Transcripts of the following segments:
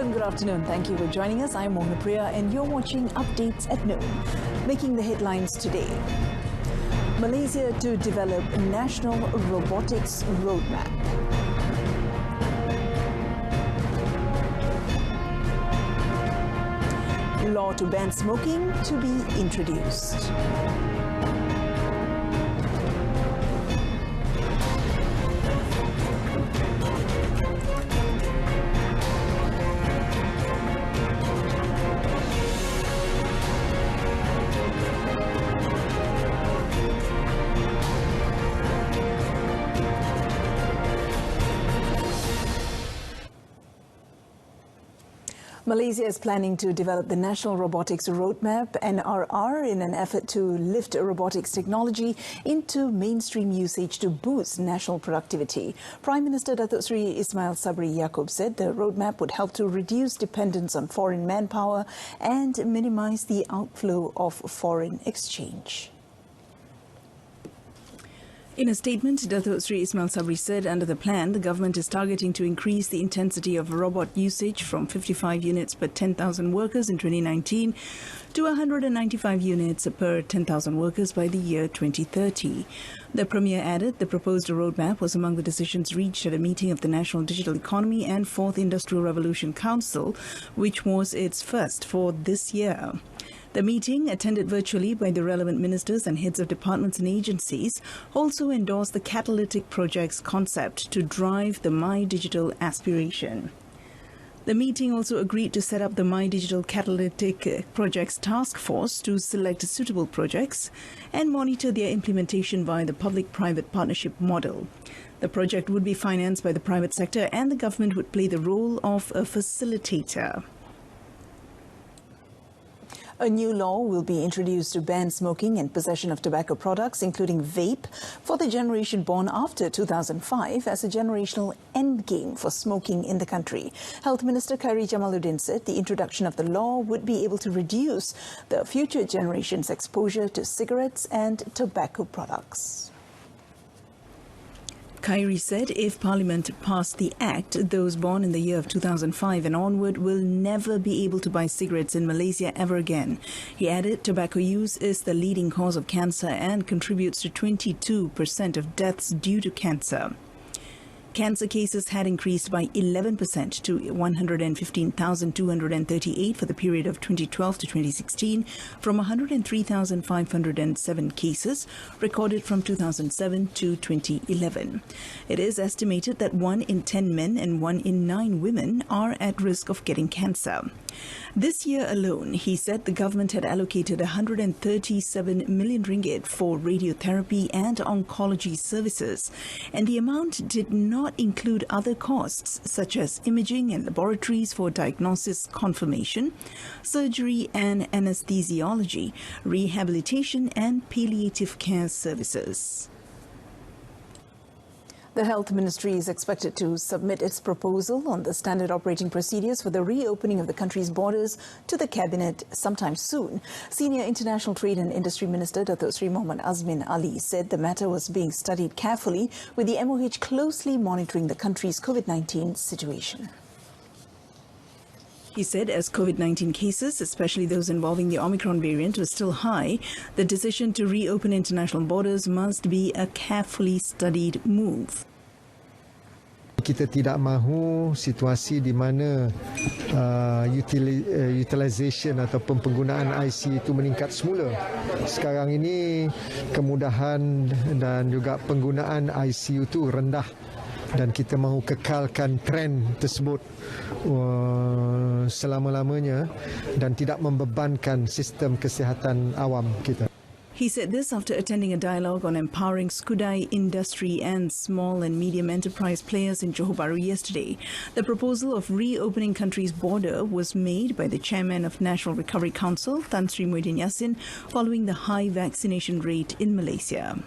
and good afternoon. Thank you for joining us. I'm Mona Priya and you're watching Updates at Noon. Making the headlines today. Malaysia to develop a national robotics roadmap. Law to ban smoking to be introduced. Malaysia is planning to develop the National Robotics Roadmap, NRR, in an effort to lift robotics technology into mainstream usage to boost national productivity. Prime Minister Datuk Seri Ismail Sabri Yaakob said the roadmap would help to reduce dependence on foreign manpower and minimize the outflow of foreign exchange. In a statement, Datuk Seri Ismail Sabri said under the plan, the government is targeting to increase the intensity of robot usage from 55 units per 10,000 workers in 2019 to 195 units per 10,000 workers by the year 2030. The Premier added the proposed roadmap was among the decisions reached at a meeting of the National Digital Economy and Fourth Industrial Revolution Council, which was its first for this year. The meeting, attended virtually by the relevant ministers and heads of departments and agencies, also endorsed the catalytic projects concept to drive the My Digital aspiration. The meeting also agreed to set up the My Digital Catalytic Projects Task Force to select suitable projects and monitor their implementation via the public-private partnership model. The project would be financed by the private sector and the government would play the role of a facilitator. A new law will be introduced to ban smoking and possession of tobacco products, including vape, for the generation born after 2005 as a generational endgame for smoking in the country. Health Minister Khairi Jamaluddin said the introduction of the law would be able to reduce the future generation's exposure to cigarettes and tobacco products. Khairi said if Parliament passed the Act, those born in the year of 2005 and onward will never be able to buy cigarettes in Malaysia ever again. He added tobacco use is the leading cause of cancer and contributes to 22% of deaths due to cancer. Cancer cases had increased by 11% to 115,238 for the period of 2012 to 2016 from 103,507 cases recorded from 2007 to 2011. It is estimated that 1 in 10 men and 1 in 9 women are at risk of getting cancer. This year alone, he said the government had allocated 137 million ringgit for radiotherapy and oncology services, and the amount did not include other costs such as imaging and laboratories for diagnosis confirmation, surgery and anesthesiology, rehabilitation and palliative care services. The Health Ministry is expected to submit its proposal on the standard operating procedures for the reopening of the country's borders to the Cabinet sometime soon. Senior International Trade and Industry Minister Datuk Seri Muhammad Azmin Ali said the matter was being studied carefully, with the MOH closely monitoring the country's COVID-19 situation. He said as COVID-19 cases, especially those involving the Omicron variant, were still high, the decision to reopen international borders must be a carefully studied move. Kita tidak mahu situasi di mana utilization ataupun penggunaan IC itu meningkat semula. Sekarang ini kemudahan dan juga penggunaan ICU itu rendah dan kita mahu kekalkan trend tersebut selama-lamanya dan tidak membebankan sistem kesihatan awam kita. He said this after attending a dialogue on empowering Skudai industry and small and medium enterprise players in Johor Bahru yesterday. The proposal of reopening country's border was made by the chairman of National Recovery Council, Tan Sri Muhyiddin Yassin, following the high vaccination rate in Malaysia.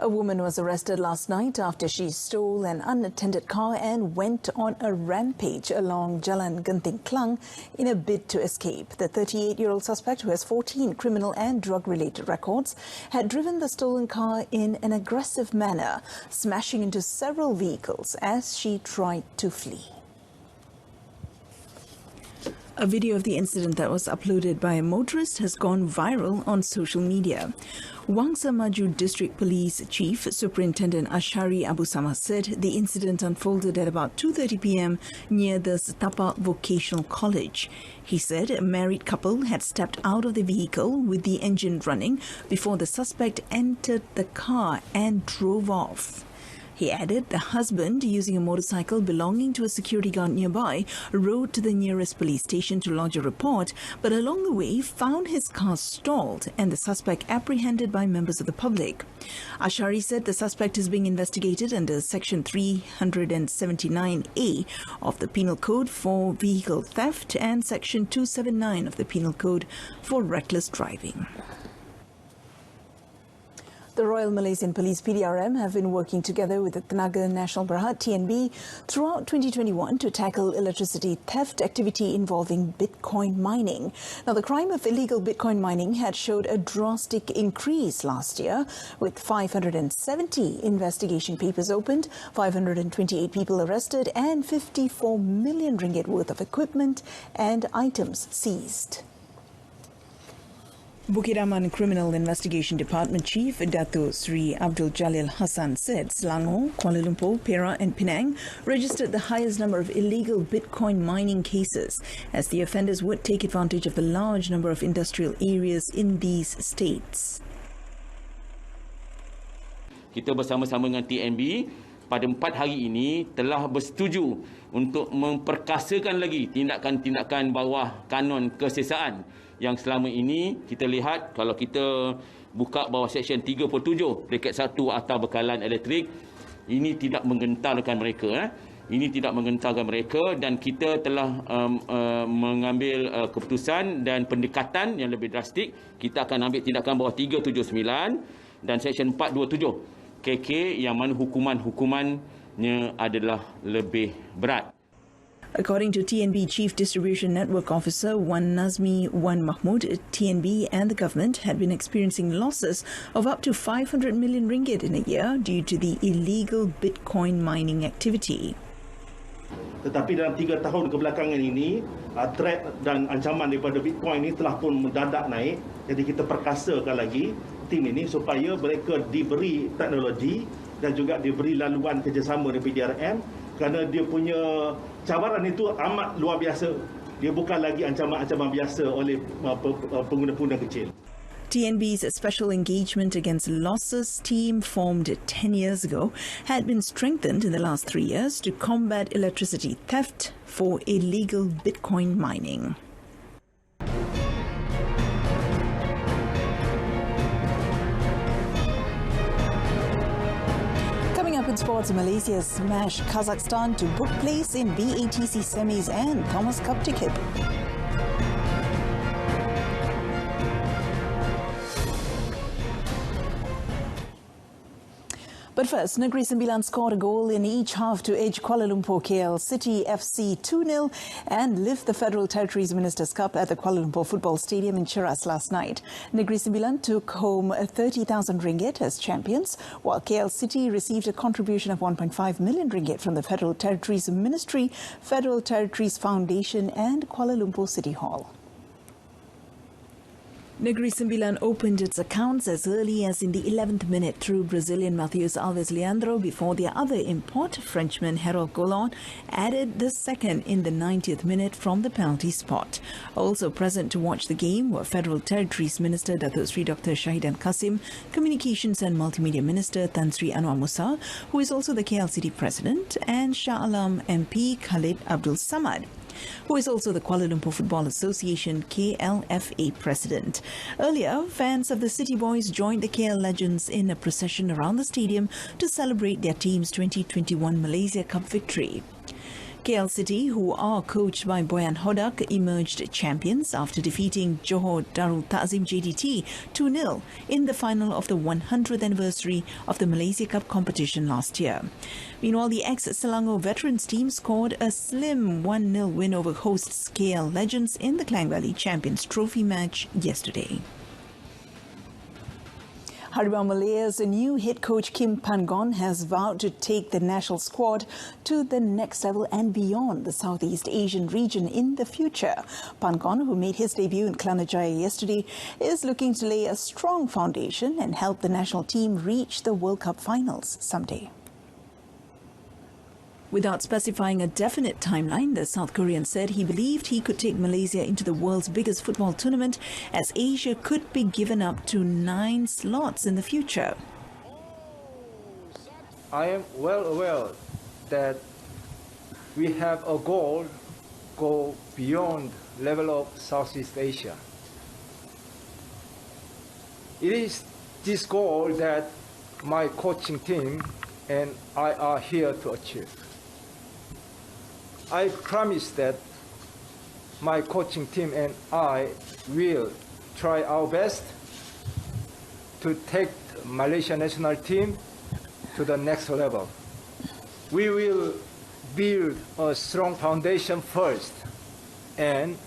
A woman was arrested last night after she stole an unattended car and went on a rampage along Jalan Genting Klang in a bid to escape. The 38-year-old suspect, who has 14 criminal and drug-related records, had driven the stolen car in an aggressive manner, smashing into several vehicles as she tried to flee. A video of the incident that was uploaded by a motorist has gone viral on social media. Wangsa Maju District Police Chief Superintendent Ashari Abu Sama said the incident unfolded at about 2:30 p.m. near the Setapak Vocational College. He said a married couple had stepped out of the vehicle with the engine running before the suspect entered the car and drove off. He added the husband, using a motorcycle belonging to a security guard nearby, rode to the nearest police station to lodge a report, but along the way found his car stalled and the suspect apprehended by members of the public. Ashari said the suspect is being investigated under Section 379A of the Penal Code for vehicle theft and Section 279 of the Penal Code for reckless driving. The Royal Malaysian Police PDRM have been working together with the Tenaga Nasional Berhad TNB throughout 2021 to tackle electricity theft activity involving Bitcoin mining. Now, the crime of illegal Bitcoin mining had showed a drastic increase last year, with 570 investigation papers opened, 528 people arrested, and 54 million ringgit worth of equipment and items seized. Bukit Aman Criminal Investigation Department Chief Dato Sri Abdul Jalil Hassan said Selangor, Kuala Lumpur, Perak and Penang registered the highest number of illegal Bitcoin mining cases, as the offenders would take advantage of the large number of industrial areas in these states. Kita bersama-sama dengan TNB pada 4 hari ini telah bersetuju untuk memperkasakan lagi tindakan-tindakan bawah kanon kesesaan yang selama ini kita lihat kalau kita buka bawah Seksyen 37 Braket 1 Akta Bekalan Elektrik, ini tidak menggentarkan mereka. Ini tidak menggentarkan mereka dan kita telah mengambil keputusan dan pendekatan yang lebih drastik. Kita akan ambil tindakan bawah 379 dan Seksyen 427 KK yang mana hukumannya adalah lebih berat. According to TNB Chief Distribution Network Officer Wan Nazmi Wan Mahmud, TNB and the government had been experiencing losses of up to 500 million ringgit in a year due to the illegal Bitcoin mining activity. Tetapi dalam 3 tahun kebelakangan ini, threat dan ancaman daripada Bitcoin ini telah pun mendadak naik. Jadi kita perkasakan lagi tim ini supaya mereka diberi teknologi dan juga diberi laluan kerjasama dengan PDRM, kerana dia punya cabaran itu amat luar biasa. Dia bukan lagi ancaman-ancaman biasa oleh pengguna-pengguna kecil. TNB's Special Engagement Against Losses team, formed 10 years ago, had been strengthened in the last 3 years to combat electricity theft for illegal Bitcoin mining. Up in sports, Malaysia smashed Kazakhstan to book place in BATC semis and Thomas Cup ticket. But first, Negeri Sembilan scored a goal in each half to edge Kuala Lumpur KL City FC 2-0 and lift the Federal Territories Ministers' Cup at the Kuala Lumpur Football Stadium in Cheras last night. Negeri Sembilan took home 30,000 ringgit as champions, while KL City received a contribution of 1.5 million ringgit from the Federal Territories Ministry, Federal Territories Foundation and Kuala Lumpur City Hall. Negeri Sembilan opened its accounts as early as in the 11th minute through Brazilian Matheus Alves Leandro before their other import, Frenchman Harold Golan, added the second in the 90th minute from the penalty spot. Also present to watch the game were Federal Territories Minister Datuk Sri Dr. Shahidan Kasim, Communications and Multimedia Minister Tan Sri Anwar Musa, who is also the KL City President, and Shah Alam MP Khalid Abdul Samad, who is also the Kuala Lumpur Football Association KLFA President. Earlier, fans of the City Boys joined the KL Legends in a procession around the stadium to celebrate their team's 2021 Malaysia Cup victory. KL City, who are coached by Boyan Hodak, emerged champions after defeating Johor Darul Ta'zim JDT 2-0 in the final of the 100th anniversary of the Malaysia Cup competition last year. Meanwhile, the ex-Selangor veterans team scored a slim 1-0 win over hosts KL Legends in the Klang Valley Champions Trophy match yesterday. Harimau Malaya's new head coach Kim Pangon has vowed to take the national squad to the next level and beyond the Southeast Asian region in the future. Pangon, who made his debut in Kerana yesterday, is looking to lay a strong foundation and help the national team reach the World Cup finals someday. Without specifying a definite timeline, the South Korean said he believed he could take Malaysia into the world's biggest football tournament, as Asia could be given up to 9 slots in the future. I am well aware that we have a goal go beyond level of Southeast Asia. It is this goal that my coaching team and I are here to achieve. I promise that my coaching team and I will try our best to take Malaysia national team to the next level. We will build a strong foundation first and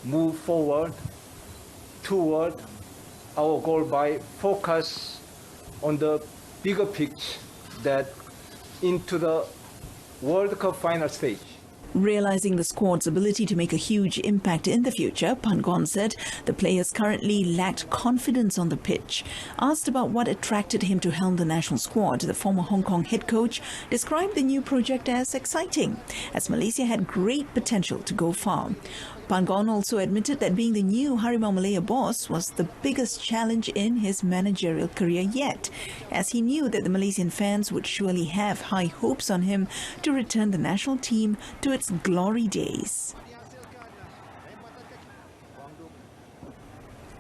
move forward toward our goal by focus on the bigger picture that into the World Cup final stage. Realizing the squad's ability to make a huge impact in the future, Pangon said the players currently lacked confidence on the pitch. Asked about what attracted him to helm the national squad, the former Hong Kong head coach described the new project as exciting, as Malaysia had great potential to go far. Pangon also admitted that being the new Harimau Malaya boss was the biggest challenge in his managerial career yet, as he knew that the Malaysian fans would surely have high hopes on him to return the national team to its glory days.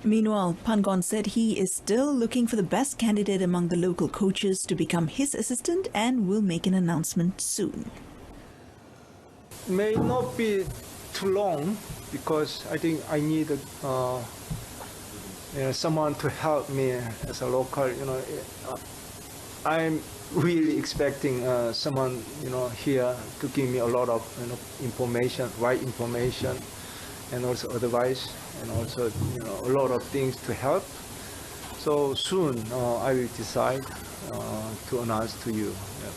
Meanwhile, Pangon said he is still looking for the best candidate among the local coaches to become his assistant and will make an announcement soon. May not be too long, because I think I need someone to help me as a local. I'm really expecting someone here to give me a lot of information, right information, and also advice, and also a lot of things to help. So soon I will decide to announce to you. Yeah.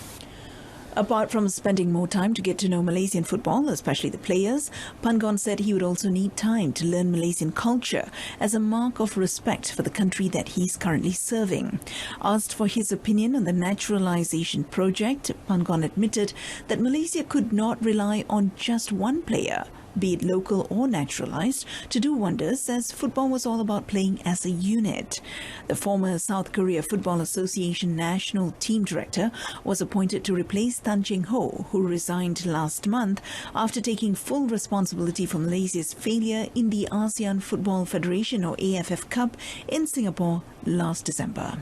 Apart from spending more time to get to know Malaysian football, especially the players, Pangon said he would also need time to learn Malaysian culture as a mark of respect for the country that he's currently serving. Asked for his opinion on the naturalization project, Pangon admitted that Malaysia could not rely on just one player, be it local or naturalized, to do wonders, as football was all about playing as a unit. The former South Korea Football Association national team director was appointed to replace Tan Cheng Ho, who resigned last month after taking full responsibility for Malaysia's failure in the ASEAN Football Federation or AFF Cup in Singapore last December.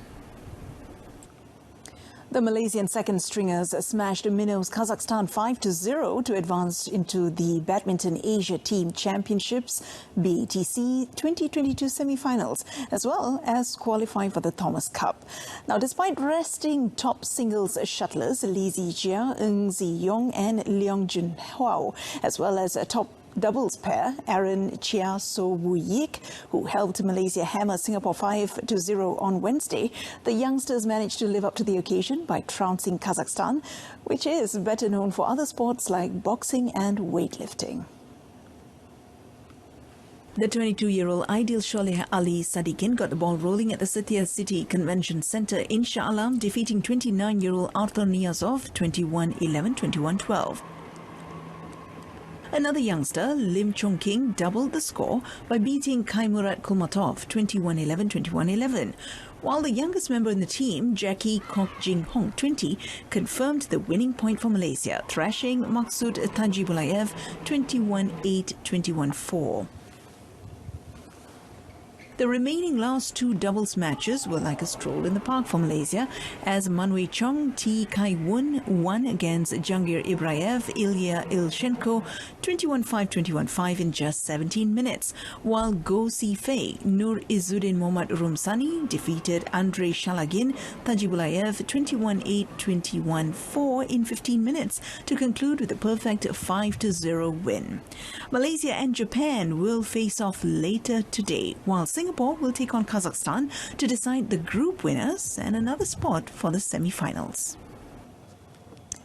The Malaysian second stringers smashed Minnows Kazakhstan 5-0 to advance into the Badminton Asia Team Championships BATC 2022 semi-finals, as well as qualify for the Thomas Cup. Now, despite resting top singles shuttlers Lee Zijia, Ng Ziyong and Leong Junhua, as well as a top doubles pair, Aaron Chia So Woo Yik, who helped Malaysia hammer Singapore 5-0 on Wednesday, the youngsters managed to live up to the occasion by trouncing Kazakhstan, which is better known for other sports like boxing and weightlifting. The 22-year-old Aidil Sholeh Ali Sadikin got the ball rolling at the Setia City Convention Centre in Shah Alam, defeating 29-year-old Arthur Niazov 21-11, 21-12. Another youngster, Lim Chong King, doubled the score by beating Kaimurat Kulmatov 21-11, 21-11, while the youngest member in the team, Jackie Kok Jing Hong 20, confirmed the winning point for Malaysia, thrashing Maksud Tajibulayev 21-8, 21-4. The remaining last two doubles matches were like a stroll in the park for Malaysia, as Manwei Chong T. Kai Wun won against Jangir Ibraev Ilya Ilchenko 21-5, 21-5 in just 17 minutes, while Go Si Fei Nur Izzuddin Mohammad Rumsani defeated Andrei Shalagin Tajibulayev 21-8, 21-4 in 15 minutes to conclude with a perfect 5-0 win. Malaysia and Japan will face off later today, while Singapore Singapore will take on Kazakhstan to decide the group winners and another spot for the semi-finals.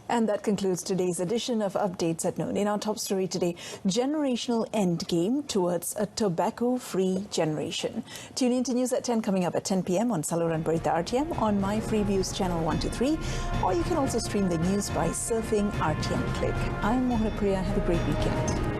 And that concludes today's edition of Updates at Noon. In our top story today, generational endgame towards a tobacco-free generation. Tune in to News at 10 coming up at 10 p.m. on Saluran Berita RTM on My Freeviews channel 123, or you can also stream the news by surfing RTM Click. I'm Mohana Priya. Have a great weekend.